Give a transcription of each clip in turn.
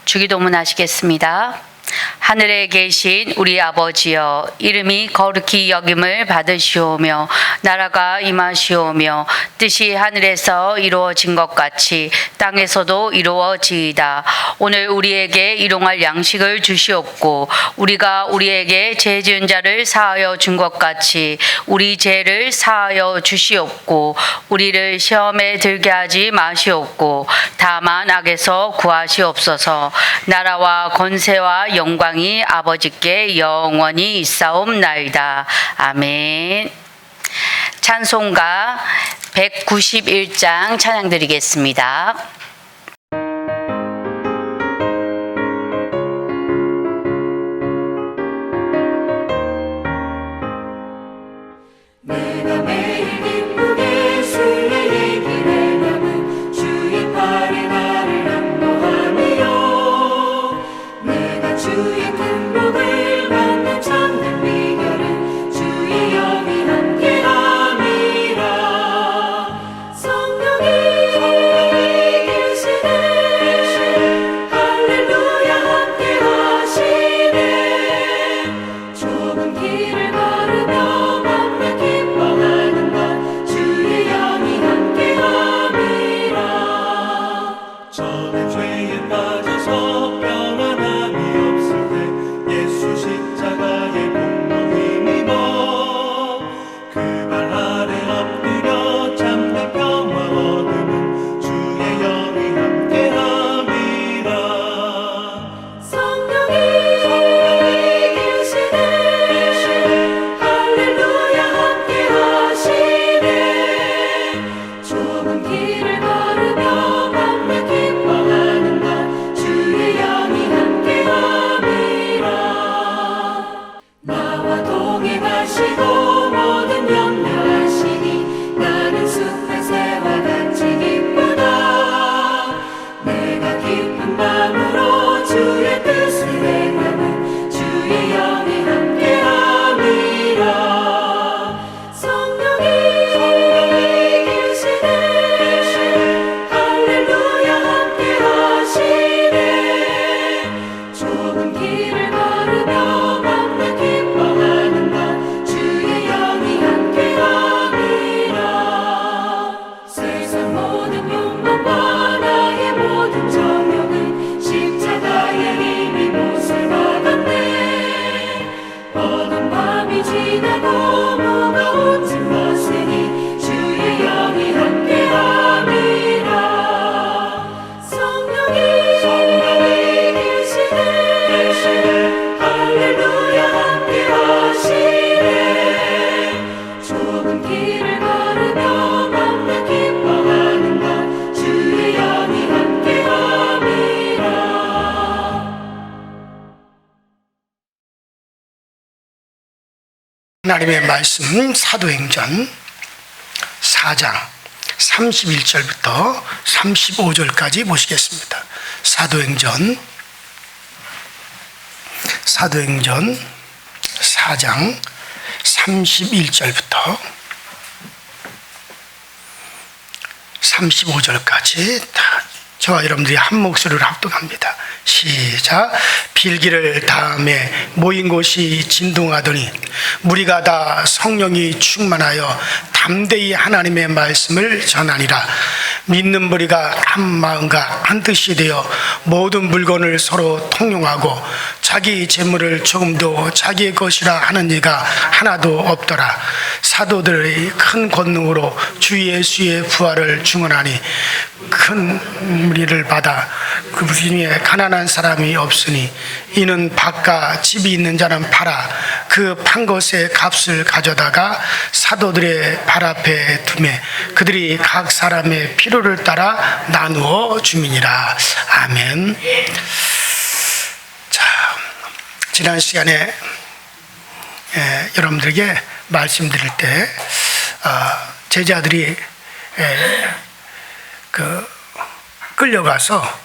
주기도문 하시겠습니다. 하늘에 계신 우리 아버지여, 이름이 거룩히 여김을 받으시오며 나라가 임하시오며 뜻이 하늘에서 이루어진 것 같이 땅에서도 이루어지이다. 오늘 우리에게 일용할 양식을 주시옵고 우리가 우리에게 죄 지은 자를 사하여 준 것 같이 우리 죄를 사하여 주시옵고 우리를 시험에 들게 하지 마시옵고 다만 악에서 구하시옵소서. 나라와 권세와 영광이 아버지께 영원히 있사옵나이다. 아멘. 찬송가 191장 찬양 드리겠습니다. 내가 매일 기쁘게 순례의 길을 담은 주의 팔에 나를 안보하며 내가 주의 큰 복을 받는 참된 비결은 주의 영이 함께함이라. 성령이 계시네 할렐루야 함께하시네. 좁은 길을 걸으며 기뻐하는 것 주의 영이 함께함이라. 저는 죄에 빠져서 평안함이 없을 때 예수 십자가의 공로 힘입어 그 발 아래 엎드려 참된 평화 얻음은 주의 영이 함께함이라. 성령이 계시네 할렐루야 함께하시네. 좁은 길을 걸으며 밤낮 기뻐하는 것 주의 영이 함께함이라. 나와 동행하시고 모든 염려하시니 나는 숲의 새와 같이 기쁘다. 내가 깊은 밤으로 주의 뜻을 행하는 주의 영이 함께함이라. 성령이 계시네 할렐루야 함께하시네. 좁은 길을 걸으며 밤낮 기뻐하는 것 주의 영이 함께함이라. 세상 모든 욕망과 나의 모든 정욕은 십자가에 이미 못을 박았네. 어두운 밤이 지나고 무거운 짐 벗으니 주의 영이 함께함이라. 성령이 계시네 할렐루야 함께하시네. 좁은 길을 걸으며 밤낮 기뻐하는 것 주의 영이 함께함이라. 하나님의 말씀 사도행전 4장 31절부터 35절까지 보시겠습니다. 사도행전 4장 31절부터 35절까지 다 저와 여러분들이 한 목소리로 합독합니다. 시작. 빌기를 다음에 모인 곳이 진동하더니 무리가 다 성령이 충만하여 담대히 하나님의 말씀을 전하니라. 믿는 무리가 한 마음과 한 뜻이 되어 모든 물건을 서로 통용하고 자기 재물을 조금도 자기의 것이라 하는 이가 하나도 없더라. 사도들의 큰 권능으로 주 예수의 부활을 증언하니 큰 무리를 받아 그 중에 가난한 사람이 없으니 이는 밭과 집이 있는 자는 팔아 그 판 것의 값을 가져다가 사도들의 발 앞에 두매 그들이 각 사람의 필요를 따라 나누어 주민이라. 아멘. 자, 지난 시간에 여러분들에게 말씀드릴 때 제자들이 끌려가서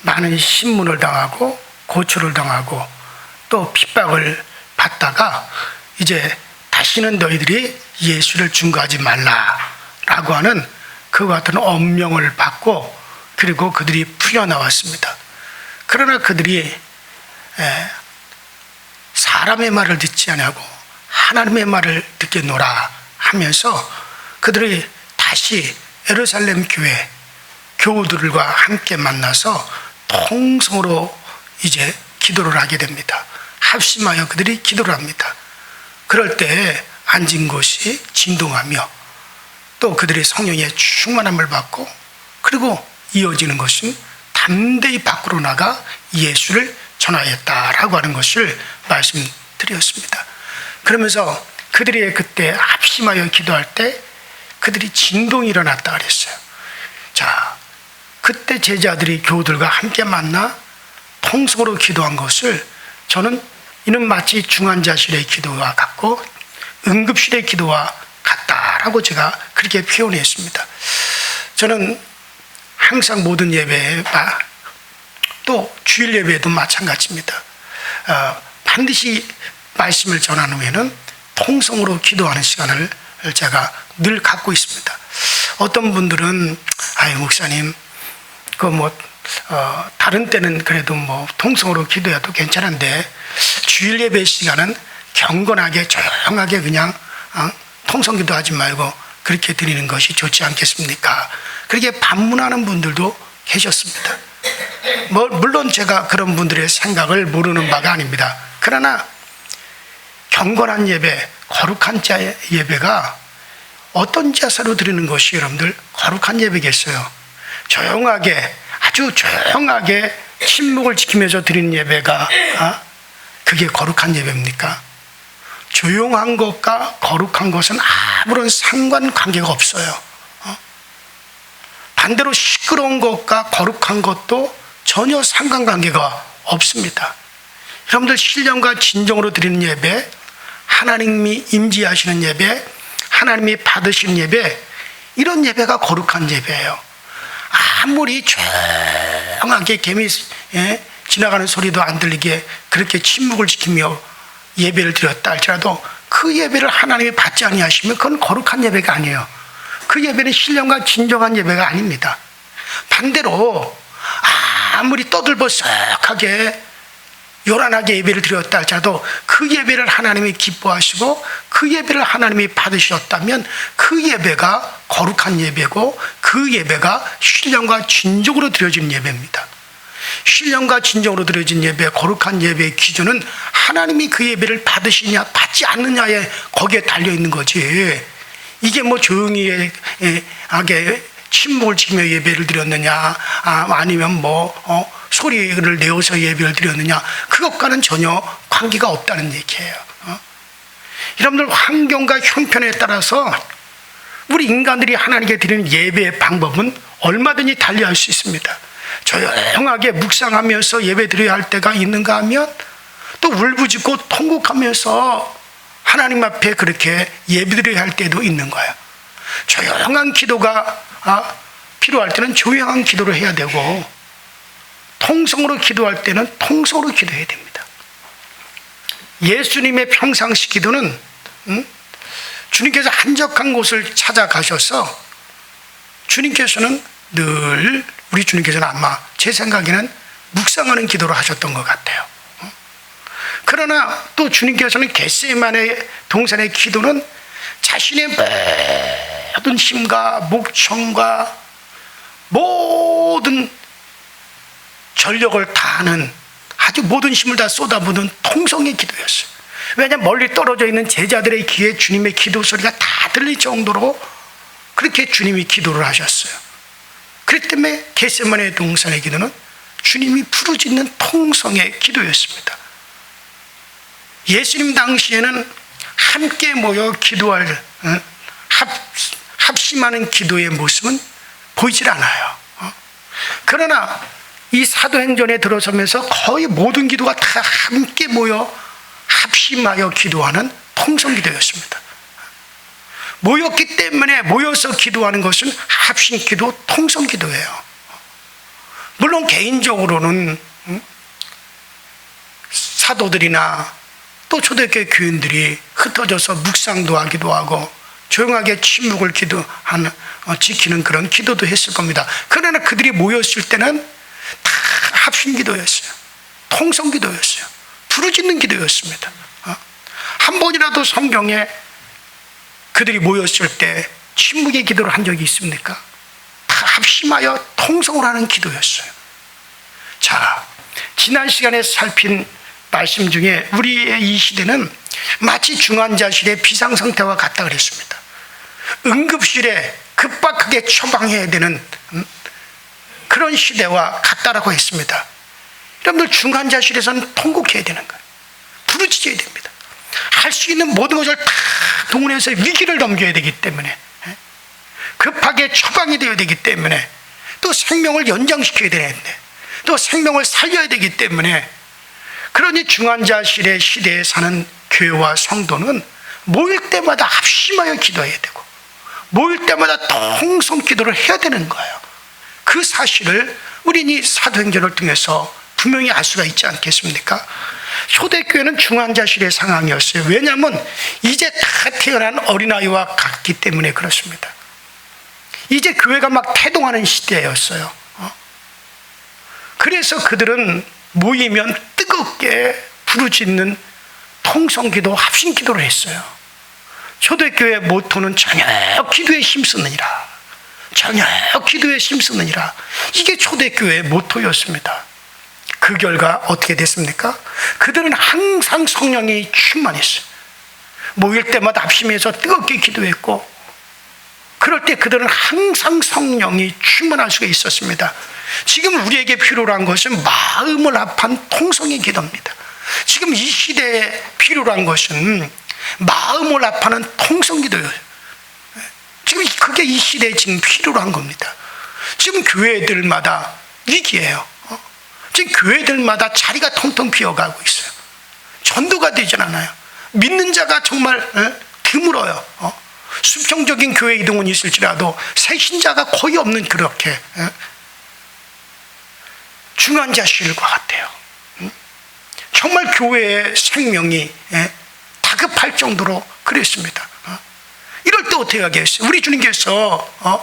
많은 신문을 당하고 고초를 당하고 또 핍박을 받다가 이제 다시는 너희들이 예수를 증거하지 말라라고 하는 그와 같은 엄명을 받고 그리고 그들이 풀려나왔습니다. 그러나 그들이 사람의 말을 듣지 아니하고 하나님의 말을 듣겠노라 하면서 그들이 다시 예루살렘 교회 교우들과 함께 만나서 통성으로 이제 기도를 하게 됩니다. 합심하여 그들이 기도를 합니다. 그럴 때 앉은 곳이 진동하며 또 그들이 성령의 충만함을 받고, 그리고 이어지는 것은 담대히 밖으로 나가 예수를 전하였다라고 하는 것을 말씀드렸습니다. 그러면서 그들이 그때 합심하여 기도할 때 그들이 진동이 일어났다 그랬어요. 자, 그때 제자들이 교우들과 함께 만나 통성으로 기도한 것을 저는 이는 마치 중환자실의 기도와 같고 응급실의 기도와 같다라고 제가 그렇게 표현했습니다. 저는 항상 모든 예배에, 또 주일 예배에도 마찬가지입니다. 반드시 말씀을 전한 후에는 통성으로 기도하는 시간을 제가 늘 갖고 있습니다. 어떤 분들은 아유 목사님 다른 때는 그래도 통성으로 기도해도 괜찮은데 주일 예배 시간은 경건하게 조용하게 그냥 통성 기도하지 말고 그렇게 드리는 것이 좋지 않겠습니까? 그렇게 반문하는 분들도 계셨습니다. 물론 제가 그런 분들의 생각을 모르는 바가 아닙니다. 그러나 경건한 예배, 거룩한 예배가 어떤 자세로 드리는 것이 여러분들 거룩한 예배겠어요? 조용하게, 아주 조용하게 침묵을 지키면서 드리는 예배가 그게 거룩한 예배입니까? 조용한 것과 거룩한 것은 아무런 상관관계가 없어요. 반대로 시끄러운 것과 거룩한 것도 전혀 상관관계가 없습니다. 여러분들 신령과 진정으로 드리는 예배, 하나님이 임재하시는 예배, 하나님이 받으시는 예배, 이런 예배가 거룩한 예배예요. 아무리 조용하게 개미 지나가는 소리도 안 들리게 그렇게 침묵을 지키며 예배를 드렸다 할지라도 그 예배를 하나님이 받지 아니하시면 그건 거룩한 예배가 아니에요. 그 예배는 신령과 진정한 예배가 아닙니다. 반대로 아무리 떠들썩하게 요란하게 예배를 드렸다 할지라도 그 예배를 하나님이 기뻐하시고 그 예배를 하나님이 받으셨다면 그 예배가 거룩한 예배고 그 예배가 신령과 진정으로 드려진 예배입니다. 신령과 진정으로 드려진 예배, 거룩한 예배의 기준은 하나님이 그 예배를 받으시냐 받지 않느냐에 거기에 달려있는 거지, 이게 조용히 하게 침묵을 지키며 예배를 드렸느냐 아니면 소리를 내어서 예배를 드렸느냐, 그것과는 전혀 관계가 없다는 얘기예요. 여러분들 환경과 형편에 따라서 우리 인간들이 하나님께 드리는 예배의 방법은 얼마든지 달리할 수 있습니다. 조용하게 묵상하면서 예배 드려야 할 때가 있는가 하면 또 울부짖고 통곡하면서 하나님 앞에 그렇게 예배 드려야 할 때도 있는 거예요. 조용한 기도가 필요할 때는 조용한 기도를 해야 되고, 통성으로 기도할 때는 통성으로 기도해야 됩니다. 예수님의 평상시 기도는 주님께서 한적한 곳을 찾아가셔서 주님께서는 늘, 우리 주님께서는 아마 제 생각에는 묵상하는 기도를 하셨던 것 같아요. 그러나 또 주님께서는 겟세마네 동산의 기도는 자신의 모든 힘과 목청과 모든 전력을 다하는, 아주 모든 힘을 다 쏟아부는 통성의 기도였어요. 왜냐하면 멀리 떨어져 있는 제자들의 귀에 주님의 기도 소리가 다 들릴 정도로 그렇게 주님이 기도를 하셨어요. 그렇기 때문에 겟세마네 동산의 기도는 주님이 부르짖는 통성의 기도였습니다. 예수님 당시에는 함께 모여 기도할 합심하는 기도의 모습은 보이질 않아요. 그러나 이 사도행전에 들어서면서 거의 모든 기도가 다 함께 모여 합심하여 기도하는 통성기도였습니다. 모였기 때문에 모여서 기도하는 것은 합심기도, 통성기도예요. 물론 개인적으로는 사도들이나 또 초대교회 교인들이 흩어져서 묵상도 하기도 하고 조용하게 침묵을 지키는 그런 기도도 했을 겁니다. 그러나 그들이 모였을 때는 다 합심 기도였어요. 통성 기도였어요. 부르짖는 기도였습니다. 한 번이라도 성경에 그들이 모였을 때 침묵의 기도를 한 적이 있습니까? 다 합심하여 통성을 하는 기도였어요. 자, 지난 시간에 살핀 말씀 중에 우리의 이 시대는 마치 중환자실의 비상상태와 같다 그랬습니다. 응급실에 급박하게 처방해야 되는 그런 시대와 같다라고 했습니다. 여러분들 중환자실에서는 통곡해야 되는 거예요. 부르짖어야 됩니다. 할 수 있는 모든 것을 다 동원해서 위기를 넘겨야 되기 때문에, 급하게 처방이 되어야 되기 때문에, 또 생명을 연장시켜야 되는데, 또 생명을 살려야 되기 때문에, 그러니 중환자실의 시대에 사는 교회와 성도는 모일 때마다 합심하여 기도해야 되고, 모일 때마다 통성 기도를 해야 되는 거예요. 그 사실을 우리는 이 사도행전을 통해서 분명히 알 수가 있지 않겠습니까? 초대교회는 중환자실의 상황이었어요. 왜냐하면 이제 다 태어난 어린아이와 같기 때문에 그렇습니다. 이제 교회가 막 태동하는 시대였어요. 그래서 그들은 모이면 뜨겁게 부르짖는 통성기도, 합심기도를 했어요. 초대교회의 모토는 저녁 기도에 힘쓰느니라, 저녁 기도에 힘쓰느니라. 이게 초대교회의 모토였습니다. 그 결과 어떻게 됐습니까? 그들은 항상 성령이 충만했어요. 모일 때마다 합심해서 뜨겁게 기도했고, 그럴 때 그들은 항상 성령이 충만할 수가 있었습니다. 지금 우리에게 필요로 한 것은 마음을 합한 통성의 기도입니다. 지금 이 시대에 필요로 한 것은 마음을 합하는 통성 기도예요. 지금 그게 이 시대에 지금 필요로 한 겁니다. 지금 교회들마다 위기예요. 지금 교회들마다 자리가 텅텅 비어가고 있어요. 전도가 되질 않아요. 믿는 자가 정말 드물어요. 수평적인 교회 이동은 있을지라도 새신자가 거의 없는 그렇게 중환자실과 같아요. 정말 교회의 생명이 다급할 정도로 그랬습니다. 이럴 때 어떻게 하겠어요? 우리 주님께서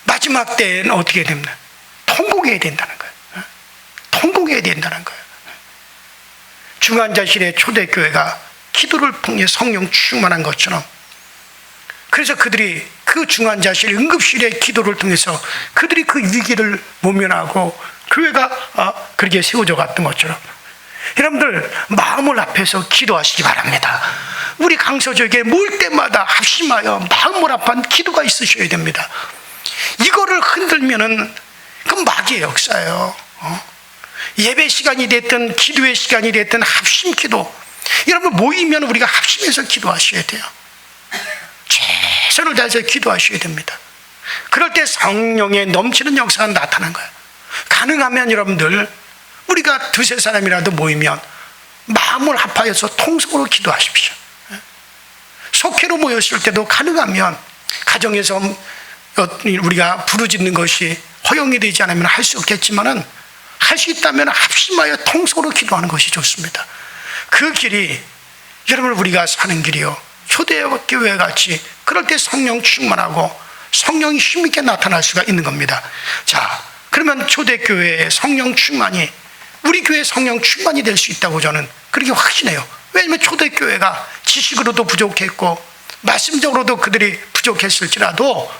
마지막 때는 어떻게 됩니까? 통곡해야 된다는 거예요. 통곡해야 된다는 거예요. 중환자실의 초대교회가 기도를 통해 성령 충만한 것처럼, 그래서 그들이 그 중환자실 응급실의 기도를 통해서 그들이 그 위기를 모면하고 교회가 그렇게 세워져 갔던 것처럼, 여러분들 마음을 합해서 기도하시기 바랍니다. 우리 강서교회에 모일 때마다 합심하여 마음을 합한 기도가 있으셔야 됩니다. 이거를 흔들면은 그건 마귀의 역사예요. 예배 시간이 됐든 기도의 시간이 됐든 합심 기도, 여러분 모이면 우리가 합심해서 기도하셔야 돼요. 최선을 다해서 기도하셔야 됩니다. 그럴 때 성령의 넘치는 역사가 나타난 거예요. 가능하면 여러분들 우리가 두세 사람이라도 모이면 마음을 합하여서 통성으로 기도하십시오. 속회로 모였을 때도 가능하면 가정에서 우리가 부르짖는 것이 허용이 되지 않으면 할 수 없겠지만은 할 수 있다면 합심하여 통성으로 기도하는 것이 좋습니다. 그 길이 여러분 우리가 사는 길이요, 초대교회 같이 그럴 때 성령 충만하고 성령이 힘있게 나타날 수가 있는 겁니다. 자, 그러면 초대교회의 성령 충만이 우리 교회의 성령 충만이 될 수 있다고 저는 그렇게 확신해요. 왜냐하면 초대교회가 지식으로도 부족했고 말씀적으로도 그들이 부족했을지라도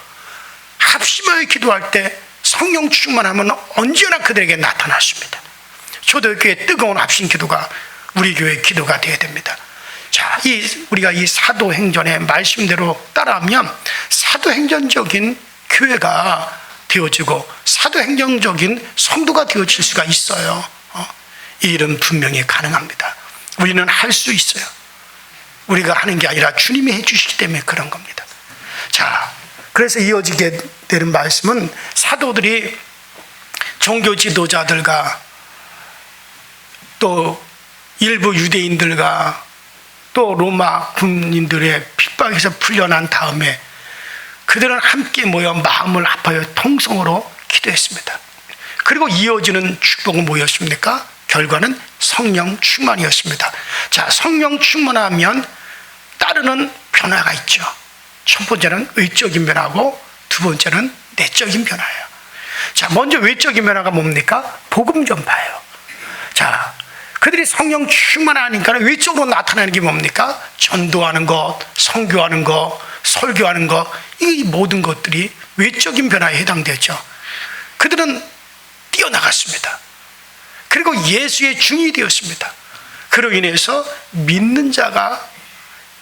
합심하여 기도할 때 성령 충만하면 언제나 그들에게 나타났습니다. 초대교회의 뜨거운 합심 기도가 우리 교회의 기도가 되어야 됩니다. 자, 우리가 이 사도행전의 말씀대로 따라하면 사도행전적인 교회가 되어지고 사도행전적인 성도가 되어질 수가 있어요. 이 일은 분명히 가능합니다. 우리는 할 수 있어요. 우리가 하는 게 아니라 주님이 해주시기 때문에 그런 겁니다. 자, 그래서 이어지게 되는 말씀은 사도들이 종교 지도자들과 또 일부 유대인들과 또 로마 군인들의 핍박에서 풀려난 다음에 그들은 함께 모여 마음을 합하여 통성으로 기도했습니다. 그리고 이어지는 축복은 뭐였습니까? 결과는 성령 충만이었습니다. 자, 성령 충만하면 따르는 변화가 있죠. 첫 번째는 의적인 변화고 두 번째는 내적인 변화예요. 자, 먼저 외적인 변화가 뭡니까? 복음 전파예요. 자, 그들이 성령 충만하니까 외적으로 나타나는 게 뭡니까? 전도하는 것, 선교하는 것, 설교하는 것, 이 모든 것들이 외적인 변화에 해당되죠. 그들은 뛰어나갔습니다. 그리고 예수의 증인이 되었습니다. 그로 인해서 믿는 자가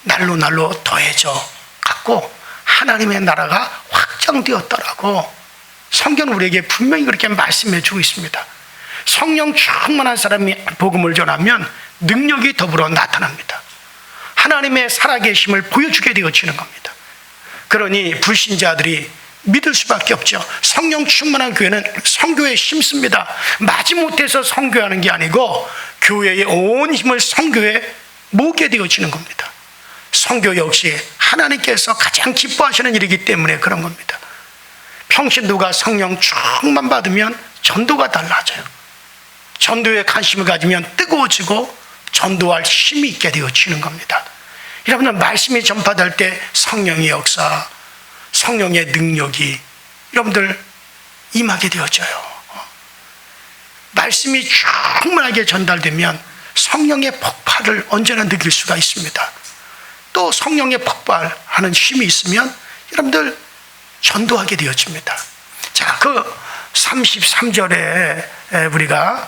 날로 더해져 갔고 하나님의 나라가 확장되었더라고. 성경은 우리에게 분명히 그렇게 말씀해 주고 있습니다. 성령 충만한 사람이 복음을 전하면 능력이 더불어 나타납니다. 하나님의 살아계심을 보여주게 되어지는 겁니다. 그러니 불신자들이 믿을 수밖에 없죠. 성령 충만한 교회는 선교에 힘씁니다. 마지못해서 선교하는 게 아니고 교회의 온 힘을 선교에 모으게 되어지는 겁니다. 선교 역시 하나님께서 가장 기뻐하시는 일이기 때문에 그런 겁니다. 평신도가 성령 충만 받으면 전도가 달라져요. 전도에 관심을 가지면 뜨거워지고 전도할 힘이 있게 되어지는 겁니다. 여러분들 말씀이 전파될 때 성령의 역사, 성령의 능력이 여러분들 임하게 되어져요. 말씀이 충만하게 전달되면 성령의 폭발을 언제나 느낄 수가 있습니다. 또 성령의 폭발하는 힘이 있으면 여러분들 전도하게 되어집니다. 자, 그 33절에 우리가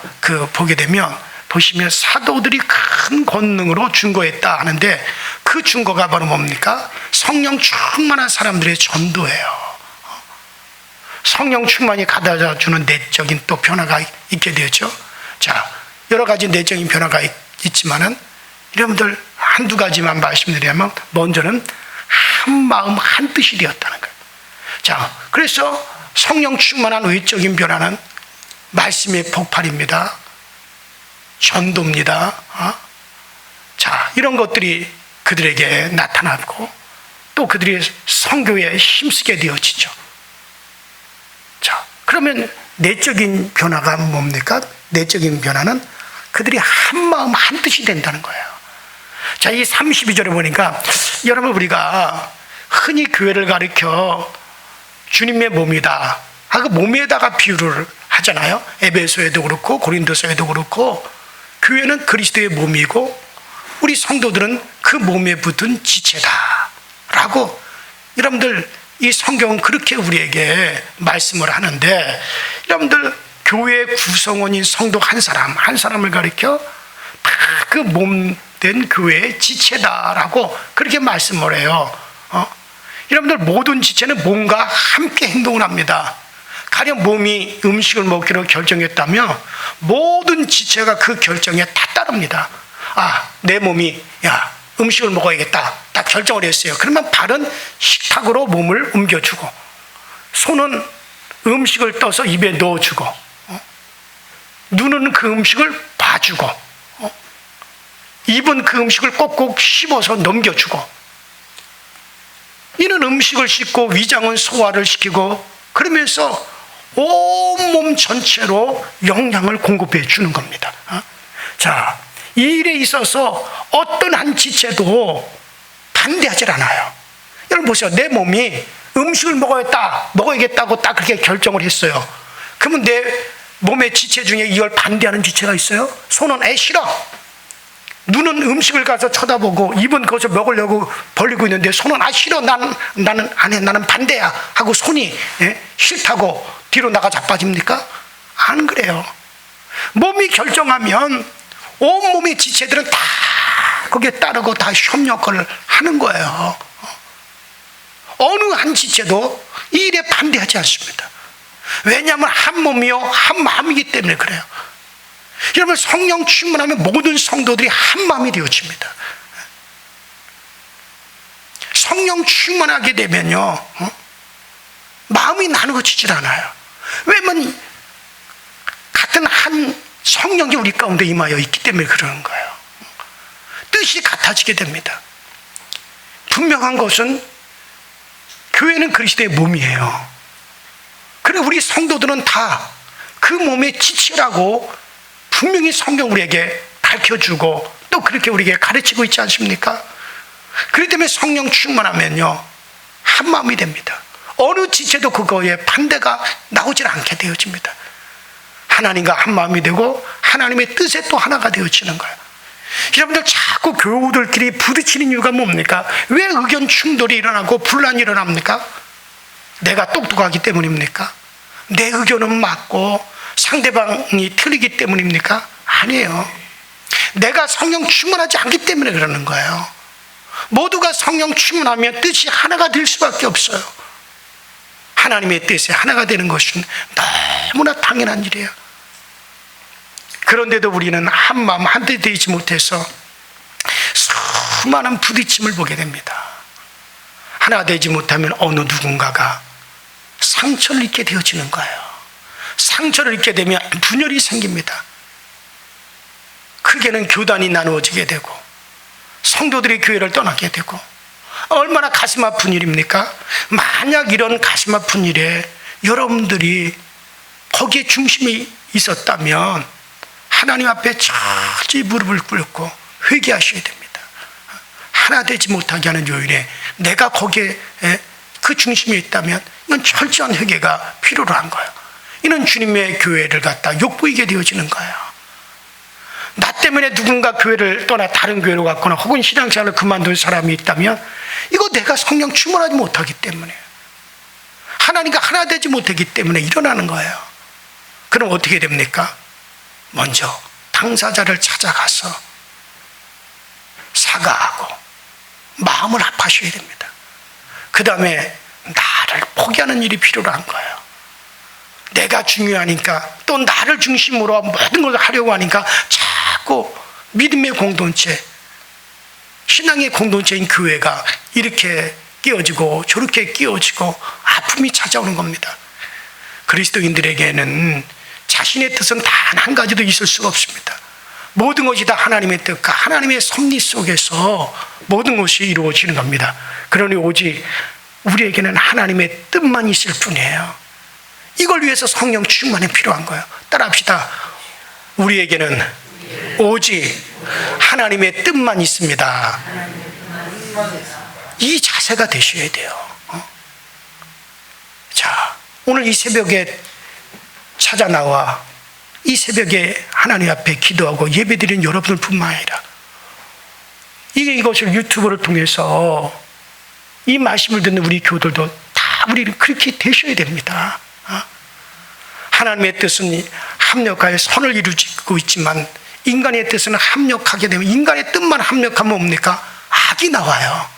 보게 되면 보시면 사도들이 큰 권능으로 증거했다 하는데 그 증거가 바로 뭡니까? 성령 충만한 사람들의 전도예요. 성령 충만이 가져다 주는 내적인 또 변화가 있게 되죠. 자, 여러 가지 내적인 변화가 있지만은 여러분들 한두 가지만 말씀드리면 먼저는 한 마음 한 뜻이 되었다는 거예요. 자, 그래서 성령 충만한 외적인 변화는 말씀의 폭발입니다. 전도입니다. 자, 이런 것들이 그들에게 나타나고 또 그들이 선교에 힘쓰게 되어지죠. 자, 그러면 내적인 변화가 뭡니까? 내적인 변화는 그들이 한 마음 한 뜻이 된다는 거예요. 자, 이 32절에 보니까 여러분 우리가 흔히 교회를 가리켜 주님의 몸이다 하고 몸에다가 비유를 하잖아요. 에베소에도 그렇고 고린도서에도 그렇고 교회는 그리스도의 몸이고 우리 성도들은 그 몸에 붙은 지체다라고 여러분들 이 성경은 그렇게 우리에게 말씀을 하는데 여러분들 교회의 구성원인 성도 한 사람을 가리켜 다 그 몸된 교회의 지체다라고 그렇게 말씀을 해요. 여러분들 모든 지체는 몸과 함께 행동을 합니다. 가령 몸이 음식을 먹기로 결정했다면 모든 지체가 그 결정에 다 따릅니다. 내 몸이 음식을 먹어야겠다 딱 결정을 했어요. 그러면 발은 식탁으로 몸을 옮겨주고 손은 음식을 떠서 입에 넣어주고 눈은 그 음식을 봐주고 입은 그 음식을 꼭꼭 씹어서 넘겨주고 이는 음식을 씹고 위장은 소화를 시키고 그러면서 온몸 전체로 영양을 공급해 주는 겁니다. 자, 이 일에 있어서 어떤 한 지체도 반대하지 않아요. 여러분 보세요. 내 몸이 음식을 먹어야겠다고 딱 그렇게 결정을 했어요. 그러면 내 몸의 지체 중에 이걸 반대하는 지체가 있어요? 손은 싫어. 눈은 음식을 가서 쳐다보고 입은 그것을 먹으려고 벌리고 있는데 손은 싫어. 나는 안 해. 나는 반대야 하고 손이 싫다고 뒤로 나가 자빠집니까? 안 그래요. 몸이 결정하면 온몸의 지체들은 다 거기에 따르고 다 협력을 하는 거예요. 어느 한 지체도 이 일에 반대하지 않습니다. 왜냐하면 한 몸이요 한 마음이기 때문에 그래요. 여러분 성령 충만하면 모든 성도들이 한 마음이 되어집니다. 성령 충만하게 되면요 마음이 나누어지질 않아요. 왜냐면 같은 한 성령이 우리 가운데 임하여 있기 때문에 그러는 거예요. 뜻이 같아지게 됩니다. 분명한 것은 교회는 그리스도의 몸이에요. 그리고 우리 성도들은 다 그 몸의 지체라고 분명히 성경 우리에게 밝혀주고 또 그렇게 우리에게 가르치고 있지 않습니까? 그렇기 때문에 성령 충만하면요 한 마음이 됩니다. 어느 지체도 그거에 반대가 나오질 않게 되어집니다. 하나님과 한 마음이 되고 하나님의 뜻에 또 하나가 되어지는 거예요. 여러분들 자꾸 교우들끼리 부딪히는 이유가 뭡니까? 왜 의견 충돌이 일어나고 분란이 일어납니까? 내가 똑똑하기 때문입니까? 내 의견은 맞고 상대방이 틀리기 때문입니까? 아니에요. 내가 성령 충만하지 않기 때문에 그러는 거예요. 모두가 성령 충만하면 뜻이 하나가 될 수밖에 없어요. 하나님의 뜻에 하나가 되는 것은 너무나 당연한 일이에요. 그런데도 우리는 한 마음 한뜻 되지 못해서 수많은 부딪힘을 보게 됩니다. 하나 되지 못하면 어느 누군가가 상처를 입게 되어지는 거예요. 상처를 입게 되면 분열이 생깁니다. 크게는 교단이 나누어지게 되고 성도들이 교회를 떠나게 되고, 얼마나 가슴 아픈 일입니까? 만약 이런 가슴 아픈 일에 여러분들이 거기에 중심이 있었다면 하나님 앞에 철저히 무릎을 꿇고 회개하셔야 됩니다. 하나 되지 못하게 하는 요인에 내가 거기에 그 중심에 있다면 이건 철저한 회개가 필요로 한 거예요. 이는 주님의 교회를 갖다 욕보이게 되어지는 거예요. 나 때문에 누군가 교회를 떠나 다른 교회로 갔거나 혹은 신앙생활을 그만둔 사람이 있다면 이거 내가 성령 충만하지 못하기 때문에, 하나님과 하나 되지 못하기 때문에 일어나는 거예요. 그럼 어떻게 됩니까? 먼저 당사자를 찾아가서 사과하고 마음을 아파하셔야 됩니다. 그 다음에 나를 포기하는 일이 필요로 한 거예요. 내가 중요하니까, 또 나를 중심으로 모든 걸 하려고 하니까 자꾸 믿음의 공동체, 신앙의 공동체인 교회가 이렇게 끼어지고 저렇게 끼어지고 아픔이 찾아오는 겁니다. 그리스도인들에게는 자신의 뜻은 단 한 가지도 있을 수가 없습니다. 모든 것이 다 하나님의 뜻과 하나님의 섭리 속에서 모든 것이 이루어지는 겁니다. 그러니 오직 우리에게는 하나님의 뜻만 있을 뿐이에요. 이걸 위해서 성령 충만이 필요한 거예요. 따라합시다. 우리에게는 오직 하나님의 뜻만 있습니다. 이 자세가 되셔야 돼요. 자, 오늘 이 새벽에 찾아 나와 이 새벽에 하나님 앞에 기도하고 예배드리는 여러분들 뿐만 아니라 이것을 유튜브를 통해서 이 말씀을 듣는 우리 교우들도 다 우리는 그렇게 되셔야 됩니다. 하나님의 뜻은 합력하여 선을 이루고 있지만 인간의 뜻은 합력하게 되면, 인간의 뜻만 합력하면 뭡니까? 악이 나와요.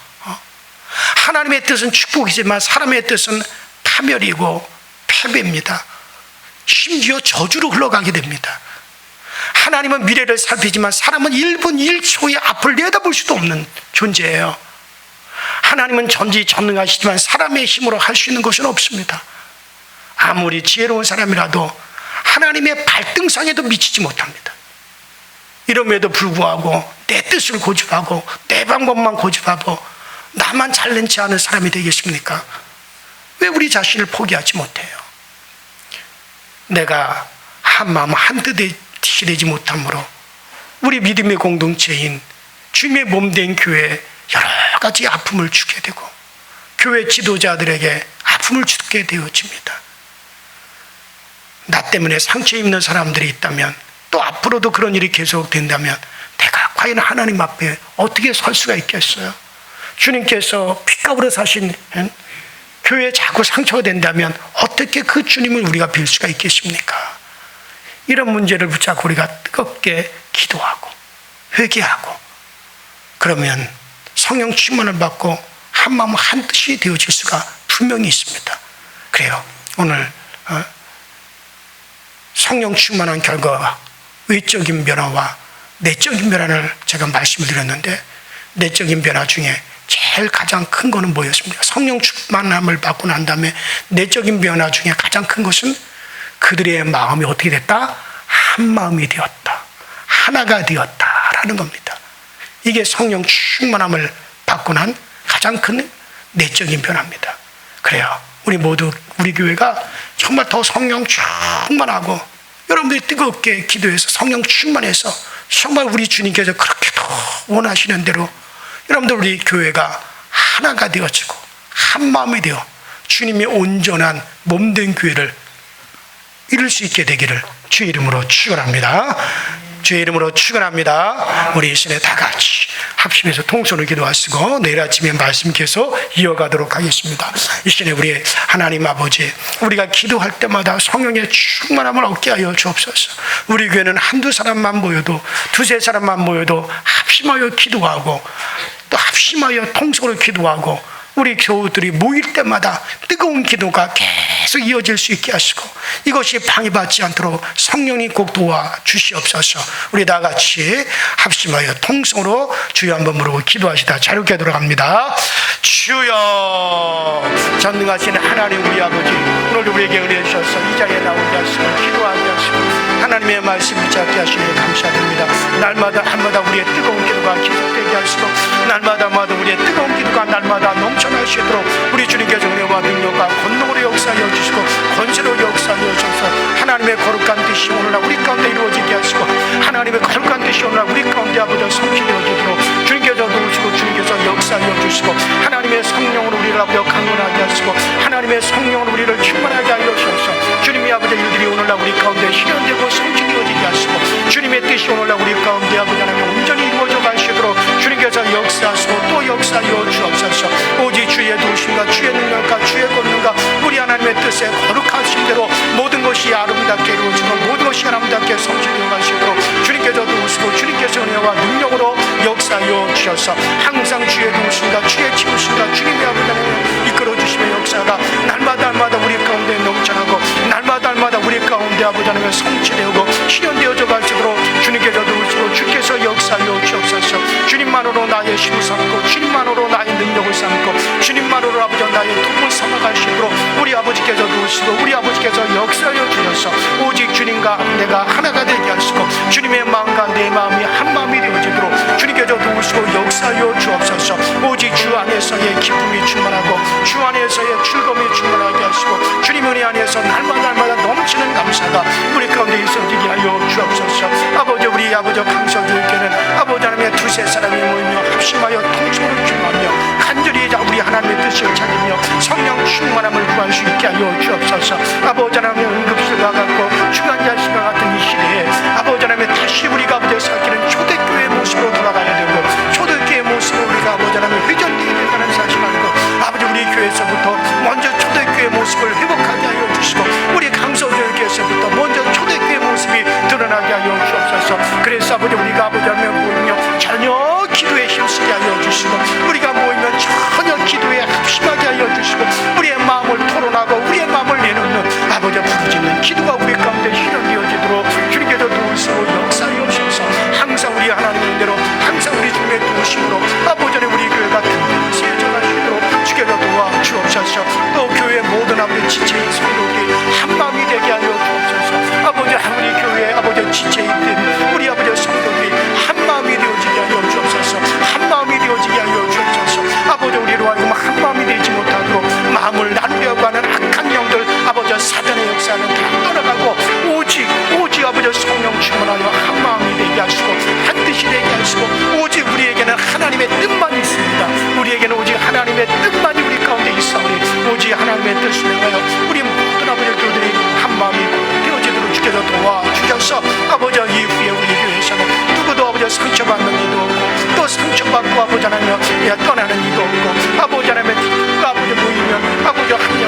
하나님의 뜻은 축복이지만 사람의 뜻은 파멸이고 패배입니다. 심지어 저주로 흘러가게 됩니다. 하나님은 미래를 살피지만 사람은 1분 1초의 앞을 내다볼 수도 없는 존재예요. 하나님은 전지전능하시지만 사람의 힘으로 할 수 있는 것은 없습니다. 아무리 지혜로운 사람이라도 하나님의 발등상에도 미치지 못합니다. 이럼에도 불구하고 내 뜻을 고집하고 내 방법만 고집하고 나만 잘난 체 하는 사람이 되겠습니까? 왜 우리 자신을 포기하지 못해요? 내가 한 마음 한뜻이 되지 못함으로 우리 믿음의 공동체인 주님의 몸된 교회에 여러 가지 아픔을 주게 되고 교회 지도자들에게 아픔을 주게 되어집니다. 나 때문에 상처 입는 사람들이 있다면, 또 앞으로도 그런 일이 계속된다면 내가 과연 하나님 앞에 어떻게 설 수가 있겠어요? 주님께서 핏값으로 사신 교회에 자꾸 상처가 된다면 어떻게 그 주님을 우리가 빌 수가 있겠습니까? 이런 문제를 붙잡고 우리가 뜨겁게 기도하고 회개하고 그러면 성령 충만을 받고 한 마음 한 뜻이 되어질 수가 분명히 있습니다. 그래요. 오늘 성령 충만한 결과가 외적인 변화와 내적인 변화를 제가 말씀을 드렸는데, 내적인 변화 중에 제일 가장 큰 거는 뭐였습니까? 성령 충만함을 받고 난 다음에 내적인 변화 중에 가장 큰 것은 그들의 마음이 어떻게 됐다? 한 마음이 되었다. 하나가 되었다라는 겁니다. 이게 성령 충만함을 받고 난 가장 큰 내적인 변화입니다. 그래요. 우리 모두 우리 교회가 정말 더 성령 충만하고 여러분들이 뜨겁게 기도해서 성령 충만해서 정말 우리 주님께서 그렇게 더 원하시는 대로 여러분들 우리 교회가 하나가 되어지고 한 마음이 되어 주님의 온전한 몸된 교회를 이룰 수 있게 되기를 주의 이름으로 축원합니다. 주의 이름으로 축원합니다. 우리 이 시간에 다 같이 합심해서 통성으로 기도하시고 내일 아침에 말씀 계속 이어가도록 하겠습니다. 이 시간에 우리 하나님 아버지, 우리가 기도할 때마다 성령의 충만함을 얻게 하여 주옵소서. 우리 교회는 한두 사람만 모여도, 두세 사람만 모여도 합심하여 기도하고 또 합심하여 통성으로 기도하고 우리 교우들이 모일 때마다 뜨거운 기도가 계속 이어질 수 있게 하시고 이것이 방해받지 않도록 성령이 꼭 도와주시옵소서. 우리 다 같이 합심하여 통성으로 주여 한번 부르고 기도하시다 자유롭게 돌아갑니다. 주여, 전능하신 하나님 우리 아버지, 오늘 우리에게 은혜 주셔서 이 자리에 나오게 하시고 기도하게 하시고 하나님의 말씀 붙잡게 하시니 감사드립니다. 날마다 한마다 우리의 뜨거운 기도가 계속되게 하시고 날마다 우리의 뜨거운 기도가 날마다 넘쳐나시도록 우리 주님께서 은혜와 능력과 권능으로 역사하여 주시고 권세로 역사하여 주셔서 하나님의 거룩한 뜻이 오늘날 우리 가운데 이루어지게 하시고 하나님의 거룩한 뜻이 오늘날 우리 가운데 아버지 성취되어지도록 주님께서 도우시고 주님께서 역사하여 주시고 하나님의 성령으로 우리를 아버지 강건하게 하시고 하나님의 성령으로 우리를 충만하게 하여 주셔서 주님이 아버지 일들이 오늘날 우리 가운데 실현되고 성취되어지게 하시고 주님의 뜻이 오늘날 우리 가운데 아버지 하나님 온전히 이루어져 가시도록 주님께서 역사하시고 또 역사하여 주옵소서. 오직 주의 도우심과 주의 능력과 주의 권능과 우리 하나님의 뜻에 거룩하신 대로 모든 것이 아름답게 이루어지고 모든 것이 아름답게 성취되어 가시도록 주님께서 도우시고 주님께서 은혜와 능력으로 역사하여 주셔서 항상 주의 도우심과 주의 지으심과 주님의 아버지 하나님 이끌어 주시는 역사가 날마다 우리 가운데 넘쳐나고 날마다 우리 가운데 아버지 하나님 성취되고 실현되어져 가시도록 주님께서 도우시고 주께서 역사하여 주옵소서. 주님만으로 나의 힘을 삼고 주님만으로 나의 능력을 삼고 주님만으로 아버지 나의 도움을 삼아가시도록 우리 아버지께서 도우시고 우리 아버지께서 역사하여 주셔서 오직 주님과 내가 하나가 되게 하시고 주님의 마음과 내 마음이 한 마음이 되어지도록 주님께서 도우시고 역사하여 주옵소서. 오직 주 안에서의 기쁨이 충만하고 주 안에서의 즐거움이 충만하게 하시고 주님 은혜 안에서 날마다 넘치는 감사가 우리 가운데 있어지게 하여 주옵소서. 아버지 우리 아버지 강서교회는 아버지 하나님의 두세 사람이 모이며 합심하여 통성으로 기도하며 간절히 우리 하나님의 뜻을 찾으며 성령 충만함을 구할 수 있게 하여 주옵소서. 아버지 하나님의 응급실과 같고 중환자실과 같은 이 시대에 아버지 하나님의 다시 우리가 아버지 살기는 초대교회의 모습으로 돌아가야 되고 초대교회의 모습으로 우리가 아버지 하나님의 회전되게 된다는 사실을 알고 아버지 우리 교회에서부터 먼저 초대교회의 모습을 회복하게 하여 주시고 우리 강서교회에서부터 먼저 초대교회의 모습이 드러나게 하여 주옵소서. 그래서 아버지 우리가 아버지 하나님의 모이며 전혀 기도에 힘쓰게 하여 주시고 우리가 모이면 전혀 기도에 합심하게 하여 주시고 우리의 마음을 토론하고 우리의 마음을 내놓는 아버지 부르짖는 기도가 우리 가운데 실현되어지도록 주님께서 도우시고 역사하여 주셔서 항상 우리 하나님의 은혜로 항상 우리 주님의 도우심으로 아버지 하나님 우리 교회가 든든히 세워져가시도록 주께서 도와주옵소서. 또 교회 모든 아버지 지체인 성도들이 한 마음이 되게 하여 주옵소서. 아버지 우리 교회 아버지 지체인들 우리 아버지 성도들이 한 마음이 되어지게 하여 주옵소서. 한 마음이 되어지게 하여 주옵소서. 아버지 우리로 하여금 한 마음이 되지 못하도록 마음을 나누려고 하는 악한 영들 아버지 사단의 역사는 다 떠나가고 오직 아버지 성령 충만하여 한 마음이 되게 하시고 한 뜻이 되게 하시고 오직 우리에게는 하나님의 뜻만 있습니다. 우리에게는 오직 하나님의 뜻만이 우리 가운데 있사오니 오직 하나님의 뜻을 향하여 우리 모든 아버지 교들이 한 마음이 되어지도록 주께서 도와주셔서 아버지 이후에 우리 교회에서는 누구도 아버지 상처받는 이도 없고 또 상처받고 아버지 하나님 떠나는 이도 없고 아버지 하나님의 누가 아버지 모이면 아버지 한